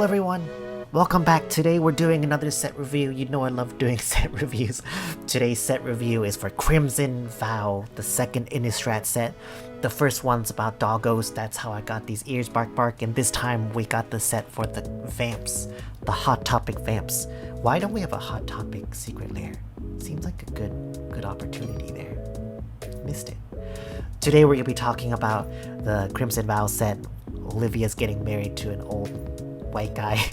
everyone, welcome back. Today we're doing another set review. You know I love doing set reviews. Today's set review is for Crimson Vow, the second Innistrad set. The first one's about doggos, that's how I got these ears bark, and this time we got the set for the vamps, the Hot Topic vamps. Why don't we have a Hot Topic secret lair? Seems like a good opportunity there. Missed it. Today we're going to be talking about the Crimson Vow set. Olivia's getting married to an old white guy.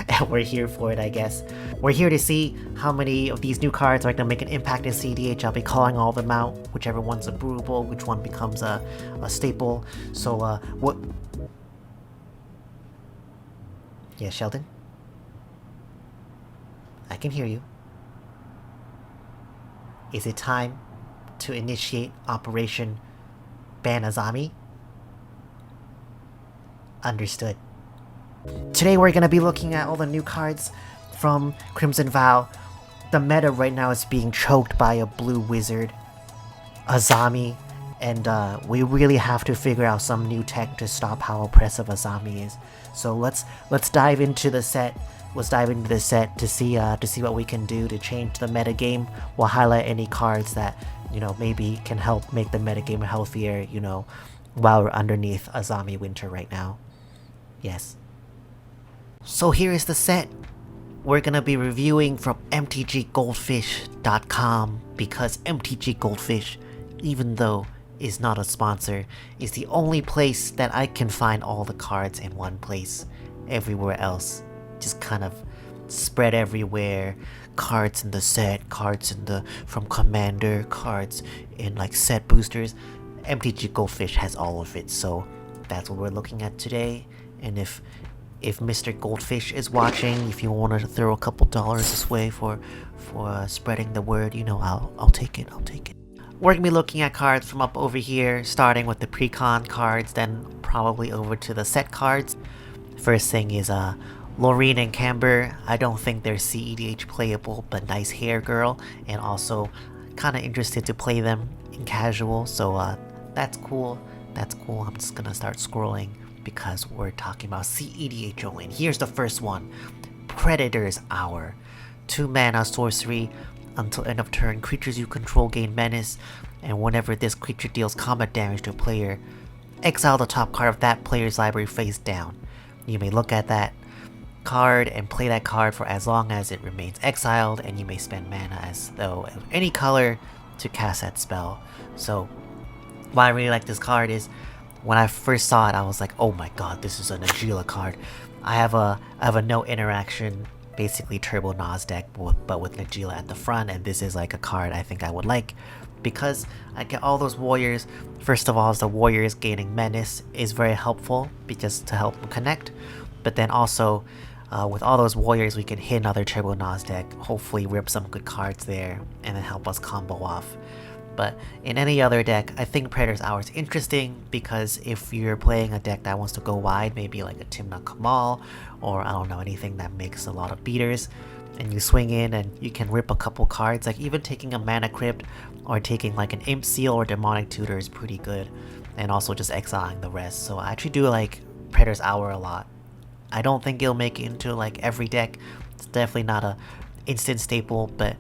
And we're here for it, I guess. We're here to see how many of these new cards are going to make an impact in cEDH. I'll be calling all of them out, whichever one's a brewable, which one becomes a staple. So, what... Yeah, Sheldon? I can hear you. Is it time to initiate Operation Ban Azami? Understood. Today we're going to be looking at all the new cards from Crimson Vow. The meta right now is being choked by a blue wizard, Azami, and we really have to figure out some new tech to stop how oppressive Azami is. So let's dive into the set. Let's dive into the set to see what we can do to change the meta game. We'll highlight any cards that, you know, maybe can help make the meta game healthier, you know, while we're underneath Azami winter right now. Yes. So here is the set. We're gonna be reviewing from mtggoldfish.com because MTG Goldfish, even though is not a sponsor, is the only place that I can find all the cards in one place. Everywhere else just kind of spread everywhere. Cards in the set, cards in the from Commander, cards in like set boosters. MTG Goldfish has all of it, so that's what we're looking at today. And if Mr. Goldfish is watching, if you want to throw a couple dollars this way for spreading the word, you know, I'll take it. We're gonna be looking at cards from up over here, starting with the pre-con cards, then probably over to the set cards. First thing is Laureen and Camber. I don't think they're cEDH playable, but nice hair girl, and also kind of interested to play them in casual. So that's cool. I'm just gonna start scrolling because we're talking about cEDH only. And here's the first one. Predator's Hour. 2 mana sorcery. Until end of turn, creatures you control gain menace, and whenever this creature deals combat damage to a player, exile the top card of that player's library face down. You may look at that card and play that card for as long as it remains exiled, and you may spend mana as though of any color to cast that spell. So why I really like this card is, when I first saw it, I was like, oh my god, this is a Najeela card. I have a no interaction, basically Turbo Nas deck, but with Najeela at the front, and this is like a card I think I would like, because I get all those warriors. First of all, the warriors gaining menace is very helpful, because to help them connect, but then also, with all those warriors, we can hit another Turbo Nas deck, hopefully rip some good cards there, and then help us combo off. But in any other deck, I think Predator's Hour is interesting, because if you're playing a deck that wants to go wide, maybe like a Timna Kamal, or I don't know, anything that makes a lot of beaters, and you swing in and you can rip a couple cards, like even taking a Mana Crypt, or taking like an Imp Seal or Demonic Tutor is pretty good, and also just exiling the rest. So I actually do like Predator's Hour a lot. I don't think it'll make it into like every deck. It's definitely not a instant staple, but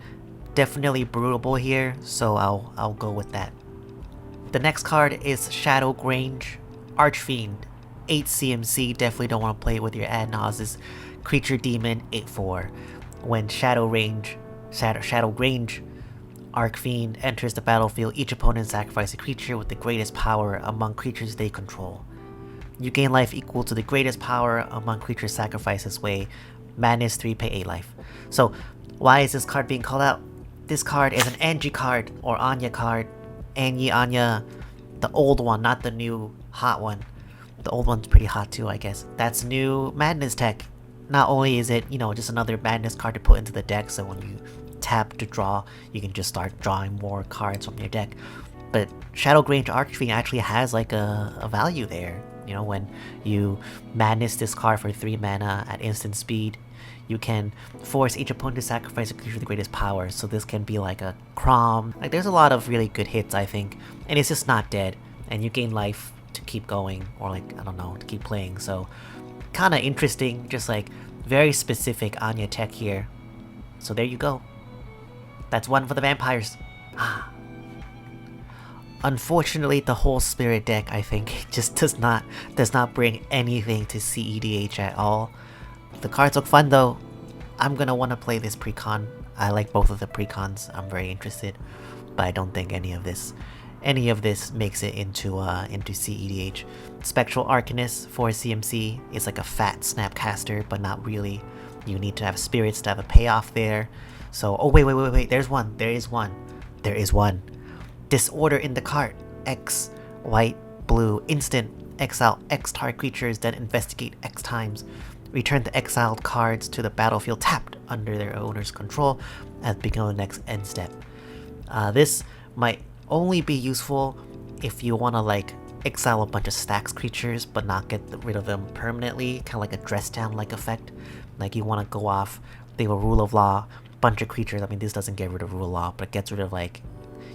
definitely brewable here, so I'll go with that. The next card is Shadowgrange Archfiend. 8 CMC, definitely don't want to play it with your ad nauseous. Creature Demon, 8/4. When Shadowgrange Archfiend enters the battlefield, each opponent sacrifices a creature with the greatest power among creatures they control. You gain life equal to the greatest power among creatures sacrificed this way. Mana is 3, pay 8 life. So why is this card being called out? This card is an Angie card, or Anya card. Anya, the old one, not the new hot one. The old one's pretty hot too, I guess. That's new Madness tech. Not only is it, you know, just another Madness card to put into the deck, so when you tap to draw, you can just start drawing more cards from your deck. But Shadowgrange Archfiend actually has like a value there. You know, when you Madness this card for 3 mana at instant speed, you can force each opponent to sacrifice a creature with the greatest power. So this can be like a Crom. Like, there's a lot of really good hits, I think. And it's just not dead. And you gain life to keep going, or like, I don't know, to keep playing. So Kind of interesting, just like very specific on your tech here. So there you go. That's one for the vampires. Unfortunately, the whole spirit deck, I think, just does not bring anything to cEDH at all. The cards look fun though. I'm gonna want to play this precon. I like both of the precons. I'm very interested, but I don't think any of this makes it into cEDH. Spectral Arcanist for CMC is like a fat snapcaster, but not really. You need to have spirits to have a payoff there. So, oh wait, there is one. Disorder in the cart. X, white, blue, instant, exile X target creatures, then investigate X times. Return the exiled cards to the battlefield tapped under their owner's control at the beginning of the next end step. This might only be useful if you want to like exile a bunch of stacks creatures but not get rid of them permanently, kind of like a dress down like effect. Like you want to go off, they have a rule of law, bunch of creatures. I mean, this doesn't get rid of rule of law, but it gets rid of like,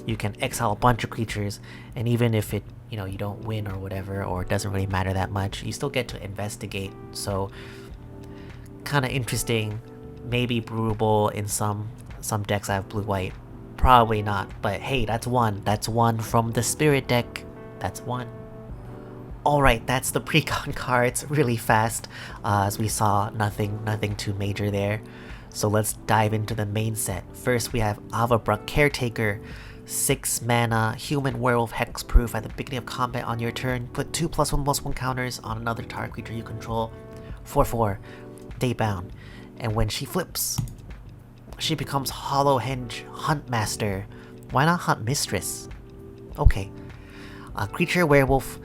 you can exile a bunch of creatures, and even if it, you know, you don't win or whatever, or it doesn't really matter that much, you still get to investigate. So kind of interesting, maybe brewable in some decks that have blue-white. Probably not, but hey, that's one from the spirit deck. That's one. Alright, that's the precon cards really fast, as we saw nothing too major there. So let's dive into the main set. First we have Avabruck Caretaker, 6 mana, human werewolf hexproof. At the beginning of combat on your turn, put 2+1/+1 counters on another target creature you control. 4/4, daybound. And when she flips, she becomes Hollowhenge Huntmaster. Why not Huntmistress? Okay. Creature werewolf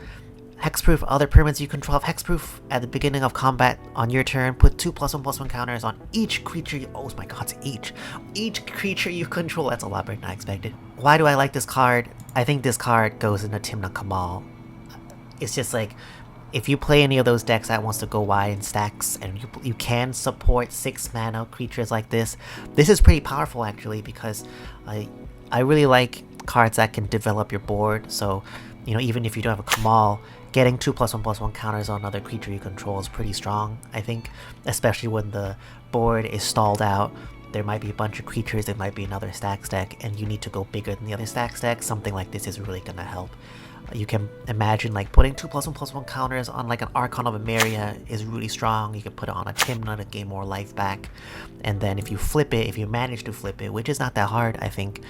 hexproof. Other permanents you control have hexproof. At the beginning of combat on your turn, put 2+1/+1 counters on each creature you... Oh my god, each creature you control. That's a lot better than I expected. Why do I like this card? I think this card goes into Timna Kamal. It's just like, if you play any of those decks that wants to go wide in stacks and you can support 6 mana creatures like this is pretty powerful actually, because I really like cards that can develop your board. So, you know, even if you don't have a Kamal, getting 2+1/+1 counters on another creature you control is pretty strong, I think, especially when the board is stalled out. There might be a bunch of creatures, there might be another stacks deck, and you need to go bigger than the other stacks deck. Something like this is really gonna help. You can imagine like putting 2+1/+1 counters on like an Archon of Emeria is really strong. You can put it on a Timna to gain more life back, and then if you flip it, if you manage to flip it, which is not that hard, I think,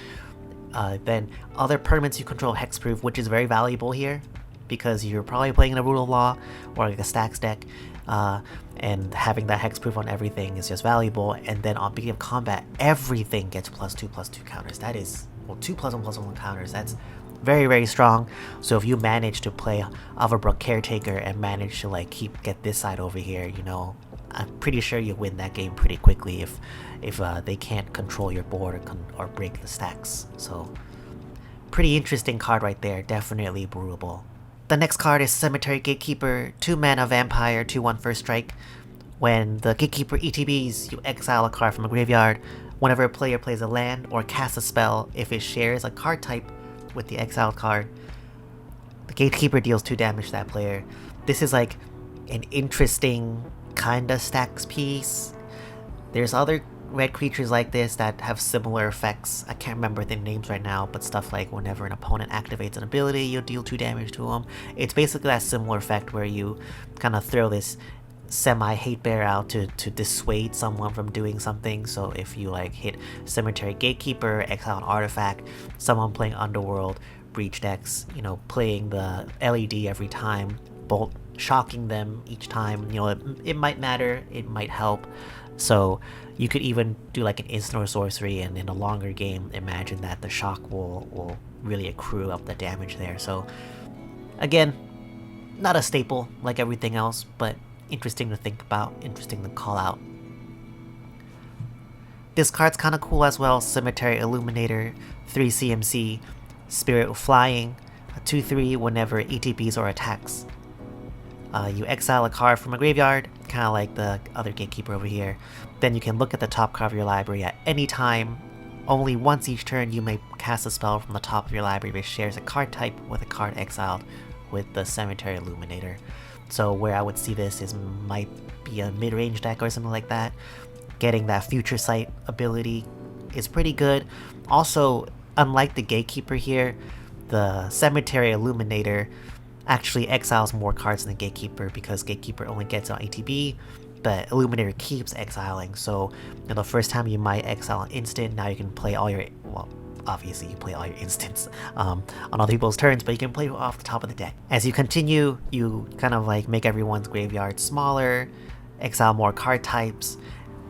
then other permanents you control hexproof, which is very valuable here because you're probably playing in a Rule of Law or like a stacks deck, and having that hexproof on everything is just valuable. And then on beginning of combat, everything gets +2/+2 counters. That is, well, 2+1/+1 counters. That's very, very strong. So if you manage to play Avabruck Caretaker and manage to like get this side over here, you know, I'm pretty sure you win that game pretty quickly if they can't control your board or break the stacks. So pretty interesting card right there, definitely brewable. The next card is Cemetary Gatekeeper, 2 mana vampire, 2/1 first strike. When the Gatekeeper ETBs, you exile a card from a graveyard. Whenever a player plays a land or casts a spell, if it shares a card type with the exiled card, the Gatekeeper deals 2 damage to that player. This is like an interesting kinda stacks piece. There's other red creatures like this that have similar effects. I can't remember the names right now, but stuff like whenever an opponent activates an ability, you'll deal 2 damage to them. It's basically that similar effect where you kind of throw this semi-hate bear out to dissuade someone from doing something. So if you like hit Cemetary Gatekeeper, exile an artifact, someone playing Underworld, Breach decks, you know, playing the LED every time, bolt shocking them each time, you know, it might matter, it might help. So you could even do like an instant or sorcery, and in a longer game, imagine that the shock will really accrue up the damage there. So again, not a staple like everything else, but interesting to think about, interesting to call out. This card's kind of cool as well. Cemetary Illuminator, 3 CMC, Spirit Flying, a 2/3 whenever ETBs or attacks. You exile a card from a graveyard, kind of like the other Gatekeeper over here. Then you can look at the top card of your library at any time. Only once each turn you may cast a spell from the top of your library which shares a card type with a card exiled with the Cemetary Illuminator. So where I would see this is might be a mid-range deck or something like that. Getting that Future Sight ability is pretty good. Also, unlike the Gatekeeper here, the Cemetary Illuminator actually exiles more cards than the Gatekeeper, because Gatekeeper only gets on ATB, but Illuminator keeps exiling. So the first time you might exile an instant, now you can play all your, well, obviously you play all your instants on other people's turns, but you can play off the top of the deck. As you continue, you kind of like make everyone's graveyard smaller, exile more card types,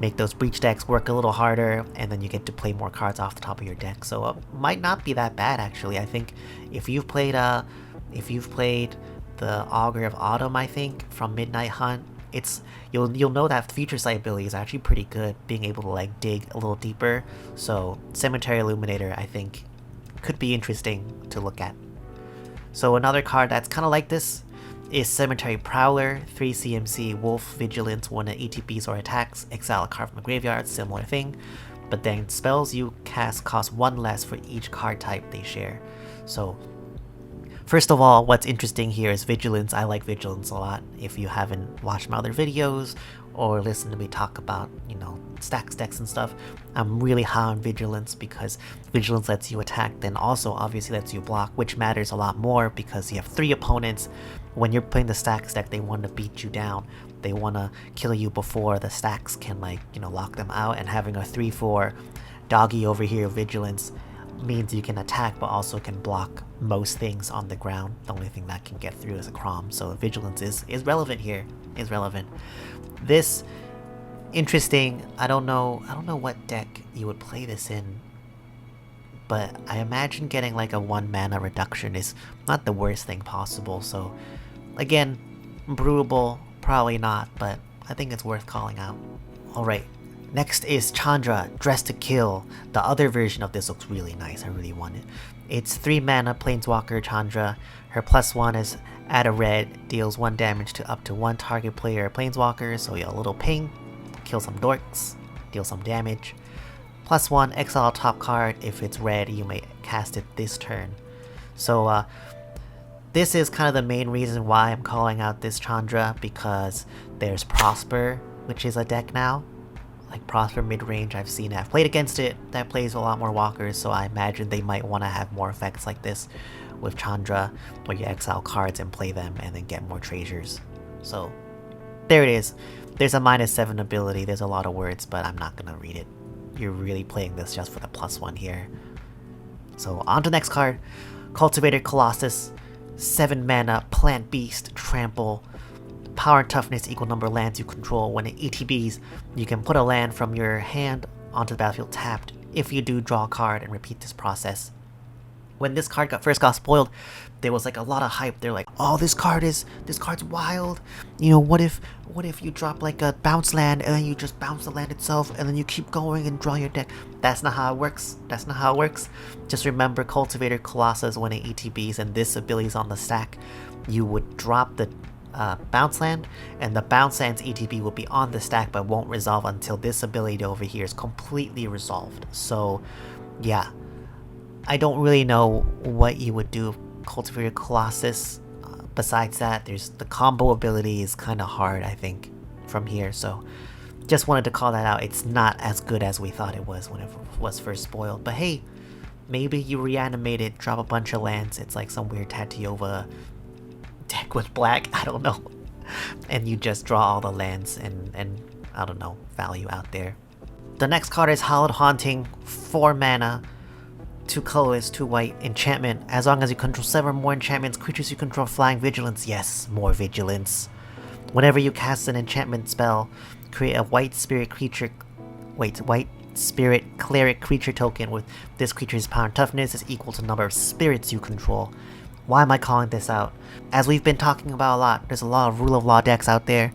make those breach decks work a little harder, and then you get to play more cards off the top of your deck. So it might not be that bad, actually. I think if you've played the Augur of Autumn, I think, from Midnight Hunt, you'll know that Future Sight ability is actually pretty good, being able to like dig a little deeper. So Cemetary Illuminator, I think, could be interesting to look at. So another card that's kind of like this is Cemetary Prowler, 3 CMC, Wolf, Vigilance, 1 ETBs or attacks, exile a card from the graveyard, similar thing. But then spells you cast cost 1 less for each card type they share. So first of all, what's interesting here is Vigilance. I like Vigilance a lot. If you haven't watched my other videos or listened to me talk about, stacks decks and stuff, I'm really high on Vigilance, because Vigilance lets you attack, then also obviously lets you block, which matters a lot more because you have 3 opponents. When you're playing the stacks deck, they want to beat you down. They want to kill you before the stacks can lock them out, and having a 3/4 doggy over here, Vigilance, means you can attack but also can block most things on the ground. The only thing that can get through is a Crom, so Vigilance is relevant here. This interesting. I don't know what deck you would play this in, but I imagine getting like a 1 mana reduction is not the worst thing possible. So again, brewable, probably not, but I think it's worth calling out. Alright, next is Chandra, Dressed to Kill. The other version of this looks really nice, I really want it. It's 3 mana Planeswalker Chandra. Her +1 is add a red, deals 1 damage to up to 1 target player or Planeswalker, so a little ping, kill some dorks, deal some damage. +1, exile top card. If it's red, you may cast it this turn. So this is kind of the main reason why I'm calling out this Chandra, because there's Prosper, which is a deck now. Like Prosper mid-range, I've seen it. I've played against it. That plays a lot more walkers, so I imagine they might want to have more effects like this with Chandra, where you exile cards and play them and then get more treasures. So there it is. There's a -7 ability. There's a lot of words, but I'm not gonna read it. You're really playing this just for the +1 here. So on to the next card. Cultivator Colossus, 7 mana, Plant Beast, Trample. Power and toughness equal number of lands you control. When it ETBs, you can put a land from your hand onto the battlefield tapped. If you do, draw a card and repeat this process. When this card first got spoiled, there was like a lot of hype. They're like, oh, this card's wild. What if you drop like a bounce land and then you just bounce the land itself and then you keep going and draw your deck? That's not how it works. Just remember, Cultivator Colossus, when it ETBs and this ability is on the stack, you would drop the bounce land, and the bounce land's ETB will be on the stack but won't resolve until this ability over here is completely resolved. So yeah, I don't really know what you would do Cultivator Colossus. Besides that, there's the combo ability is kind of hard, I think, from here. So just wanted to call that out. It's not as good as we thought it was when it was first spoiled. But hey, maybe you reanimate it, drop a bunch of lands. It's like some weird Tatiova deck with black, I don't know. And you just draw all the lands and I don't know, value out there. The next card is Hallowed Haunting, 4 mana. 2 colorless, 2 white, enchantment. As long as you control 7 or more enchantments, creatures you control flying, vigilance. Yes, more vigilance. Whenever you cast an enchantment spell, create a white spirit cleric creature token with this creature's power and toughness is equal to the number of spirits you control. Why am I calling this out? As we've been talking about a lot, there's a lot of rule of law decks out there,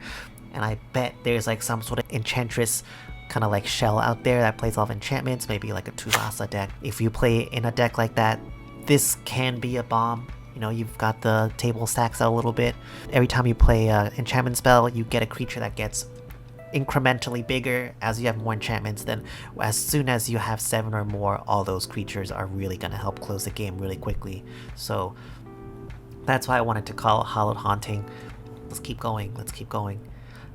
and I bet there's like some sort of enchantress kind of like shell out there that plays a lot of enchantments, maybe like a Tulasa deck. If you play in a deck like that, this can be a bomb. You've got the table stacks out a little bit. Every time you play an enchantment spell, you get a creature that gets incrementally bigger as you have more enchantments. Then as soon as you have 7 or more, all those creatures are really going to help close the game really quickly. So that's why I wanted to call it Hallowed Haunting. Let's keep going. Let's keep going.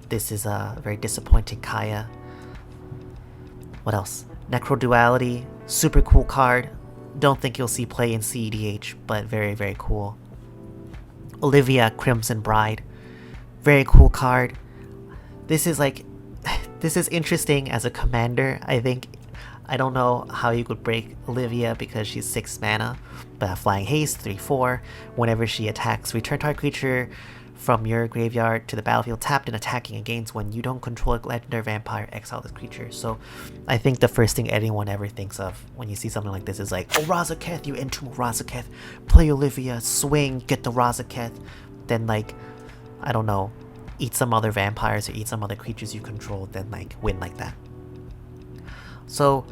This is a very disappointing Kaya. What else? Necroduality. Super cool card. Don't think you'll see play in cEDH, but very, very cool. Olivia, Crimson Bride. Very cool card. This is like... This is interesting as a commander, I think. I don't know how you could break Olivia because she's 6 mana, but Flying Haste, 3/4. Whenever she attacks, return target creature from your graveyard to the battlefield tapped and attacking against when you don't control a legendary vampire, exile this creature. So I think the first thing anyone ever thinks of when you see something like this is like, oh, Razaketh, you entomb Razaketh, play Olivia, swing, get the Razaketh, then like, I don't know, eat some other vampires or eat some other creatures you control, then like win like that. So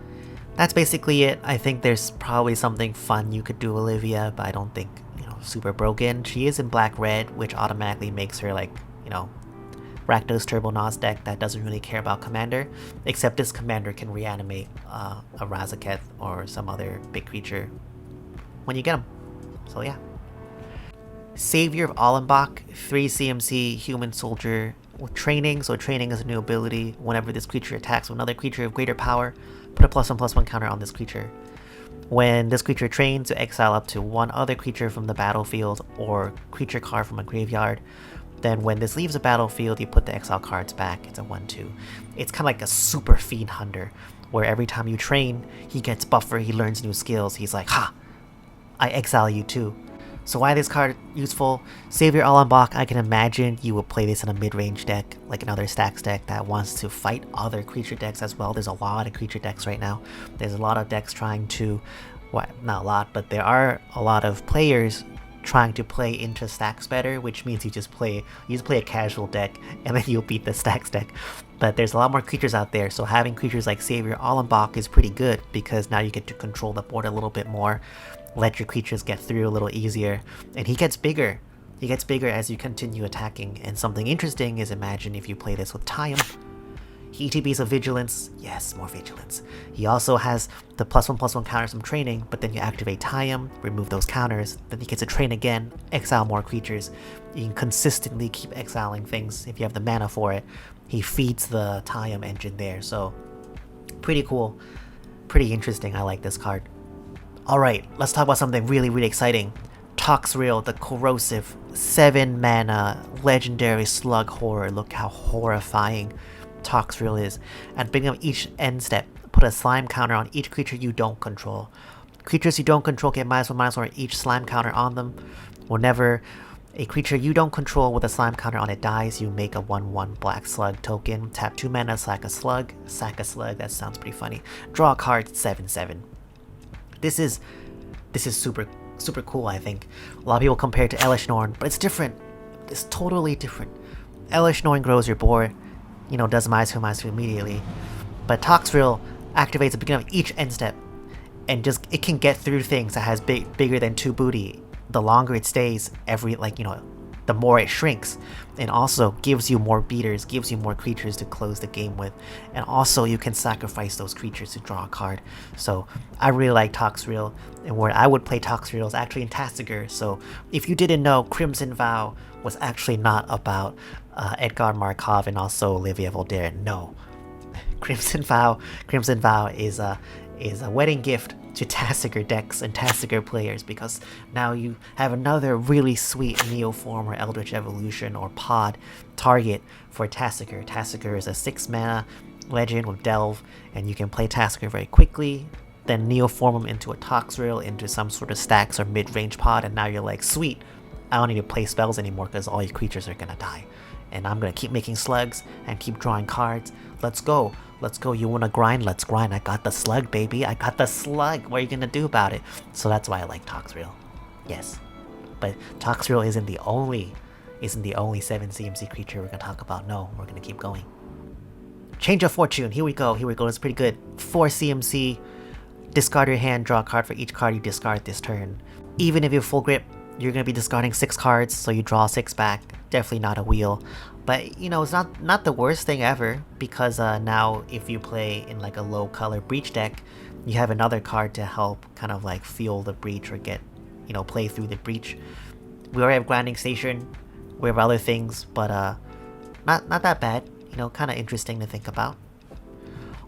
that's basically it. I think there's probably something fun you could do Olivia, but I don't think, you know, super broken. She is in black-red, which automatically makes her like, you know, Rakdos Turbo Nos deck that doesn't really care about commander, except this commander can reanimate a Razaketh or some other big creature when you get them. So yeah. Savior of Ollenbock, 3 CMC human soldier with training. So training is a new ability. Whenever this creature attacks with another creature of greater power, put a +1/+1 counter on this creature. When this creature trains, to exile up to 1 other creature from the battlefield or creature card from a graveyard. Then when this leaves the battlefield, you put the exile cards back. It's a 1/2. It's kind of like a super fiend hunter, where every time you train, he gets buffer, he learns new skills. He's like, ha! I exile you too. So why this card useful? Savior Ollenbock, I can imagine you would play this in a mid-range deck, like another stacks deck that wants to fight other creature decks as well. There's a lot of creature decks right now. There's a lot of decks trying to, well, not a lot, but there are a lot of players trying to play into stacks better, which means you just play a casual deck and then you'll beat the stacks deck. But there's a lot more creatures out there, so having creatures like Savior Ollenbock is pretty good because now you get to control the board a little bit more, let your creatures get through a little easier, and he gets bigger. He gets bigger as you continue attacking, and something interesting is imagine if you play this with Time. He ETBs of Vigilance, yes, more Vigilance. He also has the +1/+1 counters from training, but then you activate Time, remove those counters, then he gets to train again, exile more creatures. You can consistently keep exiling things if you have the mana for it. He feeds the Time engine there, so pretty cool, pretty interesting. I like this card. Alright, let's talk about something really, really exciting. Toxrill, the Corrosive, 7 mana, legendary slug horror. Look how horrifying Toxrill is. At the beginning of each end step, put a slime counter on each creature you don't control. Creatures you don't control get -1/-1 each slime counter on them. Whenever a creature you don't control with a slime counter on it dies, you make a 1/1 black slug token. Tap 2 mana, sack a slug. Sack a slug, that sounds pretty funny. Draw a card, 7/7. This is super cool, I think. A lot of people compare it to Elesh Norn, but it's different. It's totally different. Elesh Norn grows your board, you know, does -2/-2 immediately. But Toxrill activates at the beginning of each end step, and just it can get through things that has bigger than 2 booty. The longer it stays, the more it shrinks, and also gives you more beaters, gives you more creatures to close the game with, and also you can sacrifice those creatures to draw a card. So I really like Toxrill, and where I would play Toxrill is actually in Tasigur. So if you didn't know, Crimson Vow was actually not about Edgar Markov and also Olivia Voldaren. No, Crimson Vow is a wedding gift to Tasigur decks and Tasigur players, because now you have another really sweet Neoform or Eldritch Evolution or Pod target for Tasigur. Tasigur is a 6 mana legend with Delve, and you can play Tasigur very quickly, then Neoform him into a Toxrill, into some sort of stacks or mid-range pod, and now you're like, sweet, I don't need to play spells anymore because all your creatures are gonna die. And I'm gonna keep making slugs and keep drawing cards. Let's go. Let's go. You wanna grind? Let's grind. I got the slug, baby. I got the slug. What are you gonna do about it? So that's why I like Toxrill. Yes. But Toxrill isn't the only 7 CMC creature we're gonna talk about. No, we're gonna keep going. Change of Fortune. Here we go. It's pretty good. 4 CMC. Discard your hand, draw a card for each card you discard this turn. Even if you have full grip, you're gonna be discarding 6 cards, so you draw 6 back. Definitely not a wheel, but you know, it's not the worst thing ever, because now if you play in like a low color breach deck, you have another card to help kind of like fuel the breach or get, you know, play through the breach. We already have Grinding Station. We have other things, but not that bad. You know, kind of interesting to think about.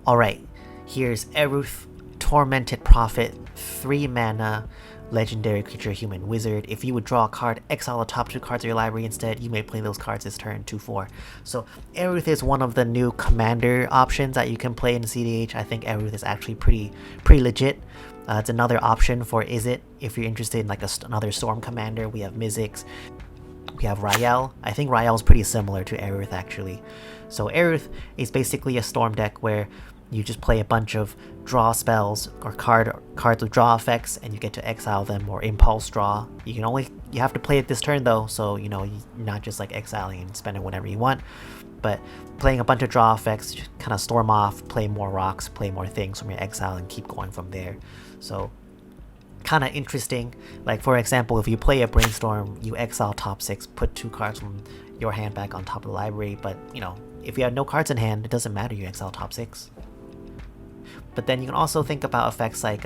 Alright, here's Eruth, Tormented Prophet, 3 mana, legendary creature, human wizard. If you would draw a card, exile the top 2 cards of your library instead. You may play those cards this turn, 2/4. So Eruth is one of the new commander options that you can play in cEDH. I think Eruth is actually pretty legit. It's another option for Izzet if you're interested in like another storm commander. We have Mizzix. We have Rael. I think Rael is pretty similar to Eruth actually. So Eruth is basically a storm deck where you just play a bunch of draw spells or cards with draw effects, and you get to exile them or impulse draw. You have to play it this turn though, so you know you're not just like exiling and spending whatever you want, but playing a bunch of draw effects, just kind of storm off, play more rocks, play more things from your exile, and keep going from there. So kind of interesting. Like for example, if you play a brainstorm, you exile top 6, put 2 cards from your hand back on top of the library. But you know, if you have no cards in hand, it doesn't matter, you exile top 6. But then you can also think about effects like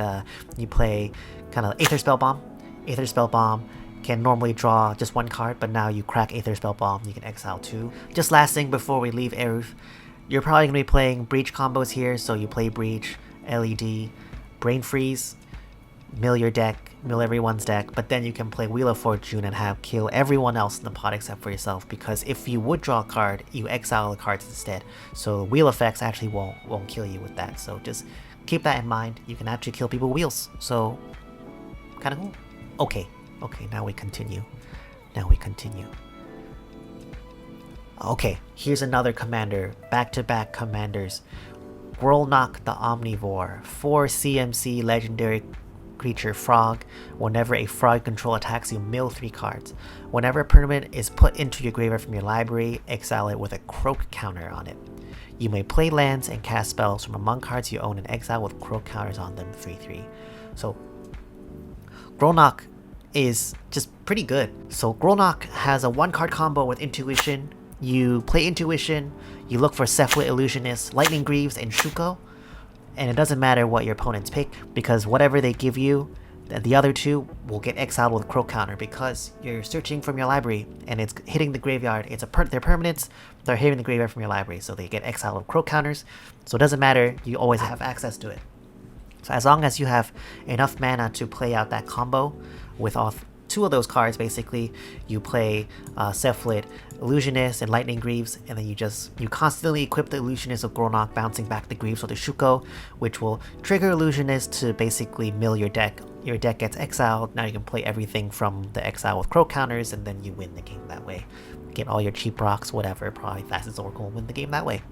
you play kind of Aether Spell Bomb. Aether Spell Bomb can normally draw just 1 card, but now you crack Aether Spell Bomb, you can exile 2. Just last thing before we leave Eruth, you're probably going to be playing Breach combos here, so you play Breach, LED, Brain Freeze, mill your deck, mill everyone's deck, but then you can play Wheel of Fortune and have kill everyone else in the pot except for yourself, because if you would draw a card, you exile the cards instead. So wheel effects actually won't kill you with that. So just keep that in mind. You can actually kill people with wheels. So kind of cool. Okay, now we continue. Okay, here's another commander. Back-to-back commanders. Grolnok the Omnivore, 4 CMC legendary creature frog. Whenever a frog control attacks you, mill 3 cards. Whenever a permanent is put into your graveyard from your library, exile it with a croak counter on it. You may play lands and cast spells from among cards you own and exile with croak counters on them, 3/3. So Grolnok is just pretty good. So Grolnok has a 1-card combo with Intuition. You play Intuition, you look for Cephalid Illusionist, Lightning Greaves, and Shuko. And it doesn't matter what your opponents pick, because whatever they give you, the other 2 will get exiled with Croak Counter, because you're searching from your library and it's hitting the graveyard. They're permanents, they're hitting the graveyard from your library, so they get exiled with Croak Counters. So it doesn't matter, you always have access to it. So as long as you have enough mana to play out that combo with all 2 of those cards, basically, you play Cephalid Illusionist and Lightning Greaves, and then you constantly equip the Illusionist with Grolnok, bouncing back the Greaves with the Shuko, which will trigger Illusionist to basically mill your deck. Your deck gets exiled. Now you can play everything from the exile with Croak counters, and then you win the game that way. Get all your cheap rocks, whatever, probably Fastest Oracle, and win the game that way.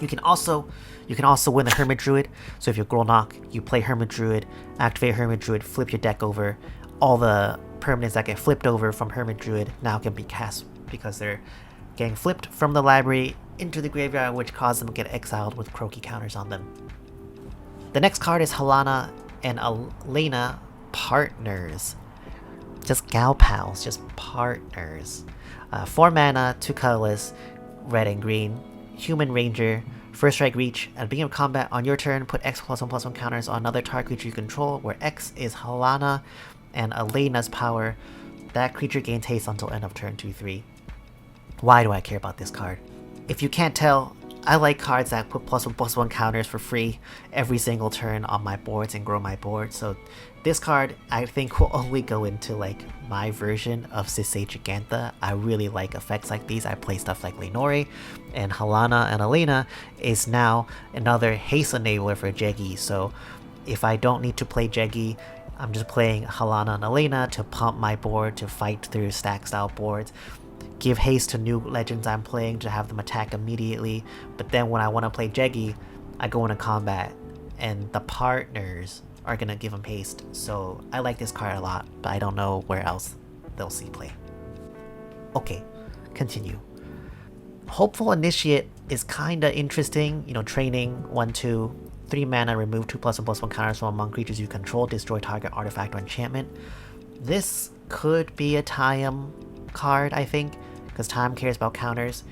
You can also win the Hermit Druid. So if you're Grolnok, you play Hermit Druid, activate Hermit Druid, flip your deck over. All the permanents that get flipped over from Hermit Druid now can be cast because they're getting flipped from the library into the graveyard, which causes them to get exiled with croaky counters on them. The next card is Halana and Alena Partners. Just gal pals, just partners. 4 mana, 2 colorless, red and green. Human Ranger. First strike reach. At the beginning of combat, on your turn, put X +1/+1 counters on another target creature you control, where X is Halana and Alena's power. That creature gains haste until end of turn 2/3. Why do I care about this card? If you can't tell, I like cards that put +1/+1 counters for free every single turn on my boards and grow my board. So this card, I think, will only go into like my version of Sisei Gigantha. I really like effects like these. I play stuff like Lenore, and Halana and Alena is now another haste enabler for Jeggy. So if I don't need to play Jeggy, I'm just playing Halana and Alena to pump my board, to fight through stack style boards. Give haste to new legends I'm playing to have them attack immediately. But then when I want to play Jeggy, I go into combat and the partners are gonna give him haste. So I like this card a lot, but I don't know where else they'll see play. Okay, continue. Hopeful Initiate is kinda interesting. You know, training 1/2, 3 mana, remove 2 +1/+1 counters from among creatures you control, destroy target artifact or enchantment. This could be a time card, I think, because time cares about counters,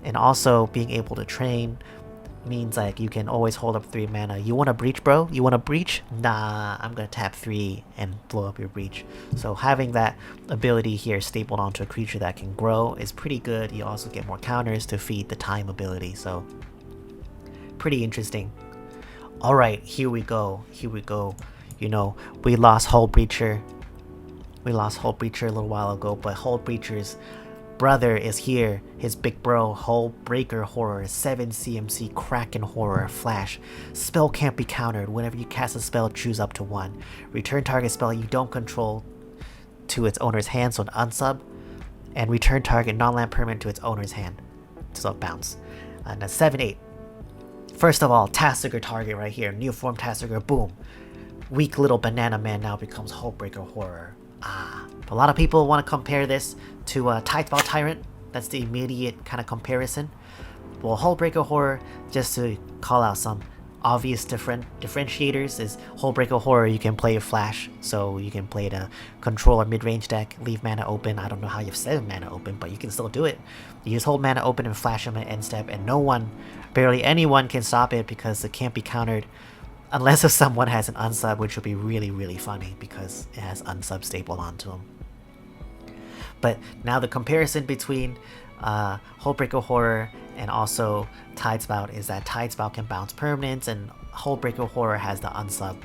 and also being able to train means like you can always hold up 3 mana. You want to breach, bro? You want to breach? Nah, I'm gonna tap 3 and blow up your breach. So having that ability here stapled onto a creature that can grow is pretty good. You also get more counters to feed the time ability, so pretty interesting. Alright, here we go. Here we go. You know, we lost Hullbreacher. We lost Hullbreacher a little while ago, but Hullbreacher's brother is here. His big bro, Hullbreaker Horror, 7 CMC, Kraken Horror, Flash. Spell can't be countered. Whenever you cast a spell, choose up to 1. Return target spell you don't control to its owner's hand, so an unsub. And return target non-land permanent to its owner's hand, so a bounce. And a 7/8. First of all, Tassiger target right here. New form Tassiger, boom. Weak little banana man now becomes Hullbreaker Horror. A lot of people want to compare this to Tidespell Tyrant. That's the immediate kind of comparison. Well, Hullbreaker Horror, just to call out some obvious differentiators, is Hullbreaker Horror you can play a Flash, so you can play the control or mid-range deck, leave mana open. I don't know how you have 7 mana open, but you can still do it. You just hold mana open and flash them at end step, and no one, barely anyone can stop it because it can't be countered. Unless if someone has an unsub, which would be really, really funny because it has unsub stapled onto them. But now the comparison between Hullbreaker Horror and also Tidespout is that Tidespout can bounce permanents and Hullbreaker Horror has the unsub,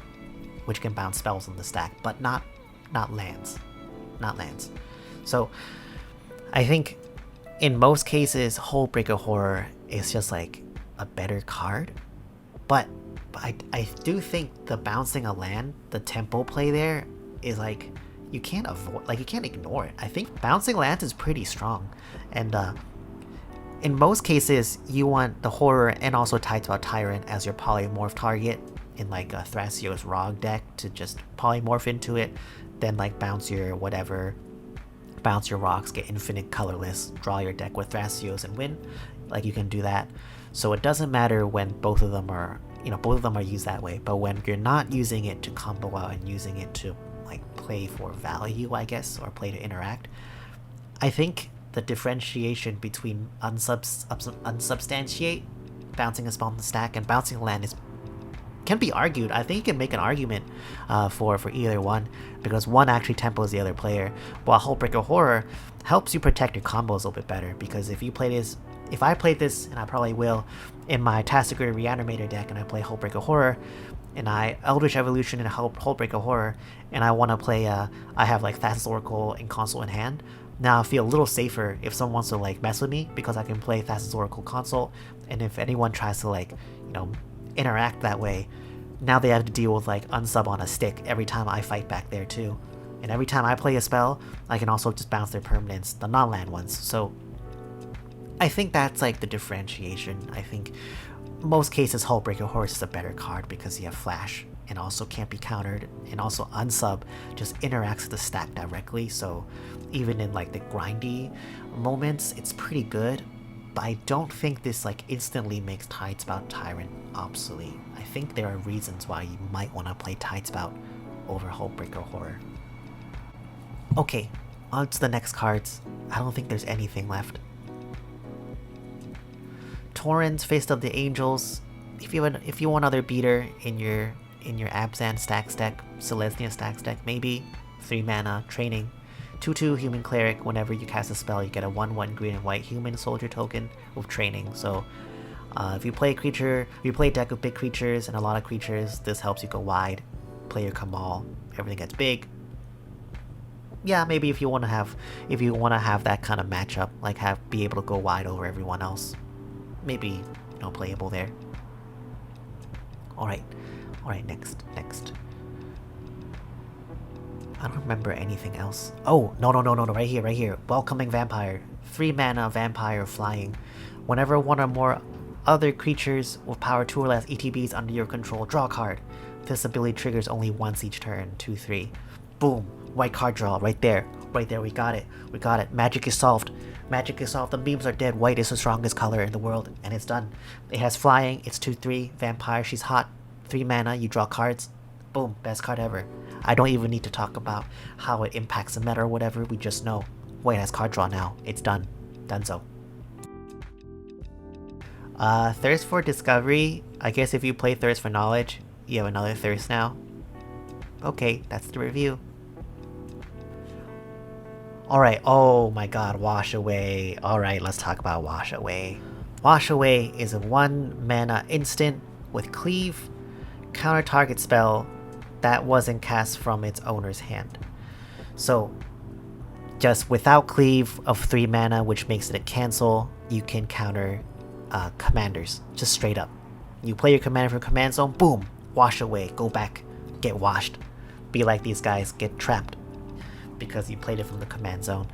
which can bounce spells on the stack, but not lands. Not lands. So I think in most cases, Hullbreaker Horror is just like a better card, but I do think the bouncing a land, the tempo play there is like, you can't avoid, like you can't ignore it. I think bouncing lands is pretty strong, and in most cases you want the Horror and also Tidespout Tyrant as your polymorph target in like a Thrasios Rog deck to just polymorph into it, then like bounce your whatever, bounce your rocks, get infinite colorless, draw your deck with Thrasios and win. Like you can do that. So it doesn't matter when both of them are, you know, both of them are used that way, but when you're not using it to combo out and using it to like play for value, I guess, or play to interact, I think the differentiation between unsubstantiate, bouncing a spell on the stack, and bouncing a land can be argued. I think you can make an argument for either one, because one actually tempos the other player, while Hullbreaker Horror helps you protect your combos a little bit better, because if you play this, if I played this, and I probably will, in my Tassiger Reanimator deck, and I play Hullbreaker Horror, and I Eldritch Evolution and Hullbreaker Horror, and I want to play, I have like Thassa's Oracle and Console in hand, now I feel a little safer if someone wants to like mess with me, because I can play Thassa's Oracle Console, and if anyone tries to like, you know, interact that way, now they have to deal with like unsub on a stick every time I fight back there too. And every time I play a spell, I can also just bounce their permanents, the non-land ones. So I think that's like the differentiation. I think most cases Hullbreaker Horror is a better card because you have Flash and also can't be countered, and also unsub just interacts with the stack directly, so even in like the grindy moments it's pretty good. But I don't think this like instantly makes Tidespout Tyrant obsolete. I think there are reasons why you might want to play Tidespout over Hullbreaker Horror. Okay, on to the next cards. I don't think there's anything left. Torens, Face of the Angels. If you want another beater in your Abzan stacks deck, Selesnya stacks deck, maybe 3 mana training. 2/2 human cleric. Whenever you cast a spell, you get a 1/1 green and white human soldier token with training. So if you play a creature, if you play a deck with big creatures and a lot of creatures, this helps you go wide. Play your Kamal, everything gets big. Yeah, maybe if you want to have that kind of matchup, like be able to go wide over everyone else, maybe, you know, playable there. All right, next. I don't remember anything else. Oh, no, right here. Welcoming Vampire. 3 mana Vampire flying. Whenever one or more other creatures with power 2 or less ETBs under your control draw a card. This ability triggers only once each turn. 2/3. Boom. White card draw right there. We got it. Magic is solved. The memes are dead. White is the strongest color in the world, and it's done. It has flying. It's 2/3. Vampire. She's hot. 3 mana. You draw cards. Boom. Best card ever. I don't even need to talk about how it impacts the meta or whatever. We just know. White has card draw now. It's done. Donezo. Thirst for Discovery. I guess if you play Thirst for Knowledge, you have another thirst now. Okay, that's the review. Alright, oh my god, Wash Away. Alright, let's talk about Wash Away. Wash Away is a 1 mana instant with Cleave, counter target spell that wasn't cast from its owner's hand. So, just without Cleave of 3 mana, which makes it a cancel, you can counter commanders, just straight up. You play your commander from command zone, boom, Wash Away, go back, get washed. Be like these guys, get trapped because you played it from the command zone.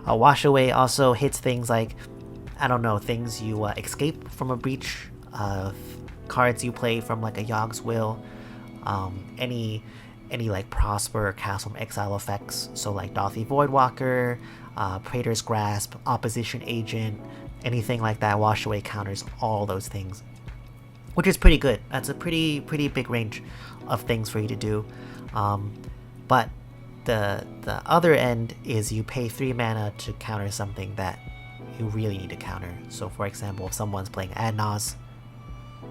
Wash Away also hits things like, I don't know, things you escape from a breach, cards you play from like a Yogg's Will, any like Prosper or Castle from Exile effects, so like Dothy Voidwalker, Praetor's Grasp, Opposition Agent, anything like that. Wash Away counters all those things, which is pretty good. That's a pretty big range of things for you to do. But the other end is you pay 3 mana to counter something that you really need to counter. So for example, if someone's playing Adnaz,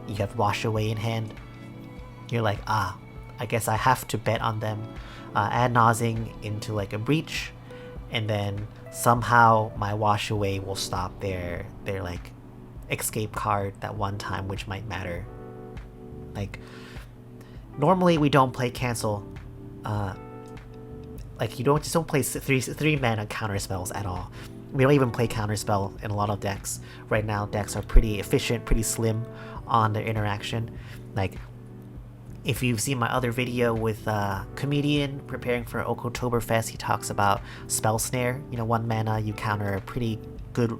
you have Wash Away in hand, you're like, I guess I have to bet on them Adnazing into like a breach, and then somehow my Wash Away will stop their like escape card that one time, which might matter. Like normally we don't play cancel, like you don't play three mana counter spells at all. We don't even play counterspell in a lot of decks. Right now, decks are pretty efficient, pretty slim on their interaction. Like, if you've seen my other video with Comedian preparing for Oktoberfest, he talks about Spell Snare. You know, 1 mana, you counter a pretty good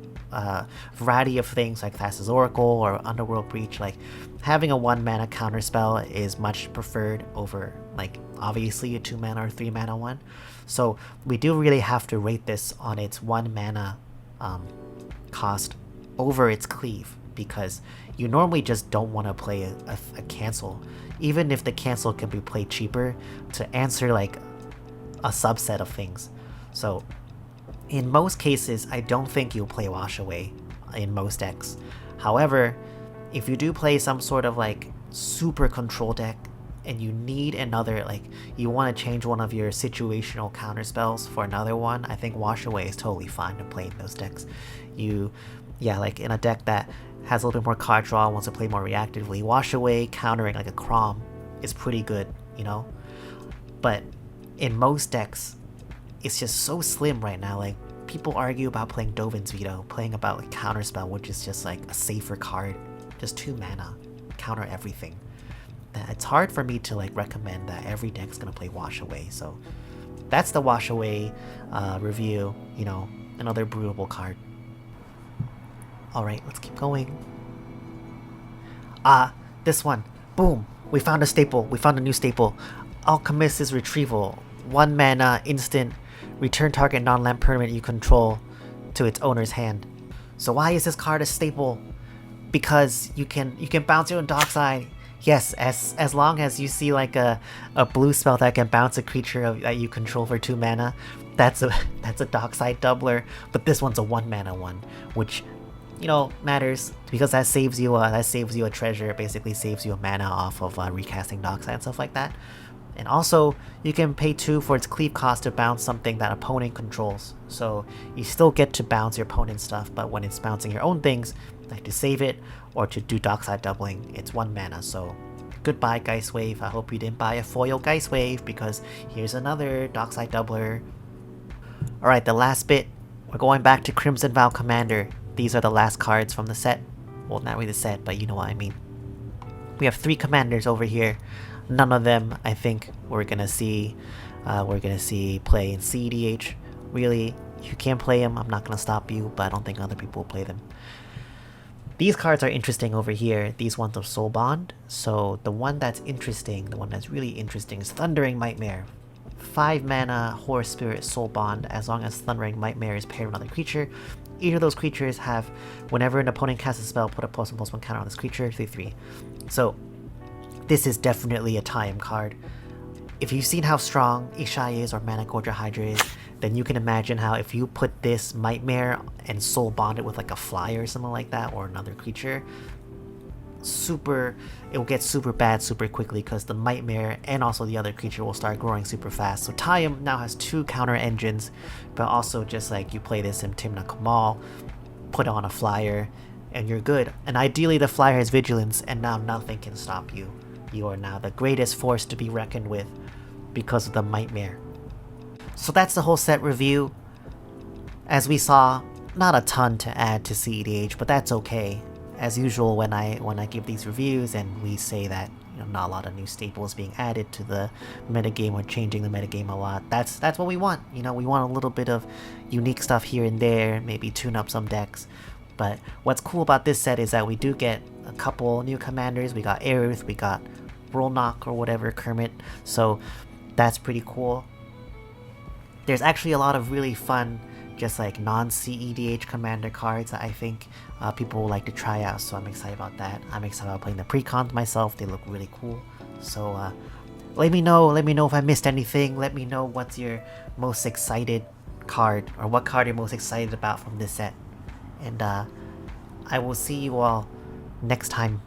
variety of things like Thassa's Oracle or Underworld Breach. Like, having a 1 mana counterspell is much preferred over, like, obviously a 2 mana or 3 mana one. So we do really have to rate this on its 1 mana cost over its cleave, because you normally just don't want to play a cancel, even if the cancel can be played cheaper to answer like a subset of things. So in most cases, I don't think you'll play Wash Away in most decks. However, if you do play some sort of like super control deck and you need another, like you want to change one of your situational counter spells for another one, I think Wash Away is totally fine to play in those decks. Like in a deck that has a little bit more card draw, wants to play more reactively, Wash Away countering like a Crom is pretty good, you know? But in most decks, it's just so slim right now. Like, people argue about playing Dovin's Veto, playing about like Counterspell, which is just like a safer card, just 2 mana, counter everything. It's hard for me to like recommend that every deck's gonna play Wash Away. So that's the Wash Away review, you know, another brewable card. Alright, let's keep going. This one. Boom! We found a staple. We found a new staple. Alchemist's Retrieval. 1 mana, instant. Return target non-land permanent you control to its owner's hand. So why is this card a staple? Because you can bounce your own Dockside. Yes, as long as you see like a blue spell that can bounce a creature that you control for 2 mana, that's a Dockside doubler. But this one's a 1 mana one, which, you know, matters because that saves you a treasure. It basically saves you a mana off of recasting Dockside and stuff like that. And also, you can pay 2 for its cleave cost to bounce something that opponent controls. So you still get to bounce your opponent's stuff, but when it's bouncing your own things, like to save it or to do Dockside doubling, it's 1 mana. So goodbye, Geist Wave. I hope you didn't buy a foil Geist Wave, because here's another Dockside doubler. Alright, the last bit. We're going back to Crimson Vow Commander. These are the last cards from the set. Well, not really the set, but you know what I mean. We have 3 commanders over here. None of them, I think, we're gonna see play in cEDH. Really, you can play them. I'm not gonna stop you, but I don't think other people will play them. These cards are interesting over here. These ones are Soul Bond. So the one that's interesting, the one that's really interesting is Thundering Mightmare. 5 mana, Horror Spirit, Soul Bond. As long as Thundering Mightmare is paired with another creature, each of those creatures have, whenever an opponent casts a spell, put a +1/+1 counter on this creature, 3/3. So this is definitely a tie-in card. If you've seen how strong Ishai is or Mana Gorger Hydra is, then you can imagine how if you put this Mightmare and Soul Bond it with like a flyer or something like that, or another creature, it will get super bad super quickly because the Mightmare and also the other creature will start growing super fast. So Tayum now has 2 counter engines, but also just like you play this in Timna Kamal, put on a flyer, and you're good. And ideally the flyer has vigilance, and now nothing can stop you. You are now the greatest force to be reckoned with because of the Mightmare. So that's the whole set review. As we saw, not a ton to add to cEDH, but that's okay. As usual, when I give these reviews and we say that, you know, not a lot of new staples being added to the metagame or changing the metagame a lot, that's what we want. You know, we want a little bit of unique stuff here and there, maybe tune up some decks. But what's cool about this set is that we do get a couple new commanders. We got Eruth, we got Grolnok or whatever, Kermit, so that's pretty cool. There's actually a lot of really fun, just like non-cEDH commander cards that I think people will like to try out, so I'm excited about that. I'm excited about playing the precons myself, they look really cool. So let me know if I missed anything. Let me know what's your most excited card, or what card you're most excited about from this set. And I will see you all next time.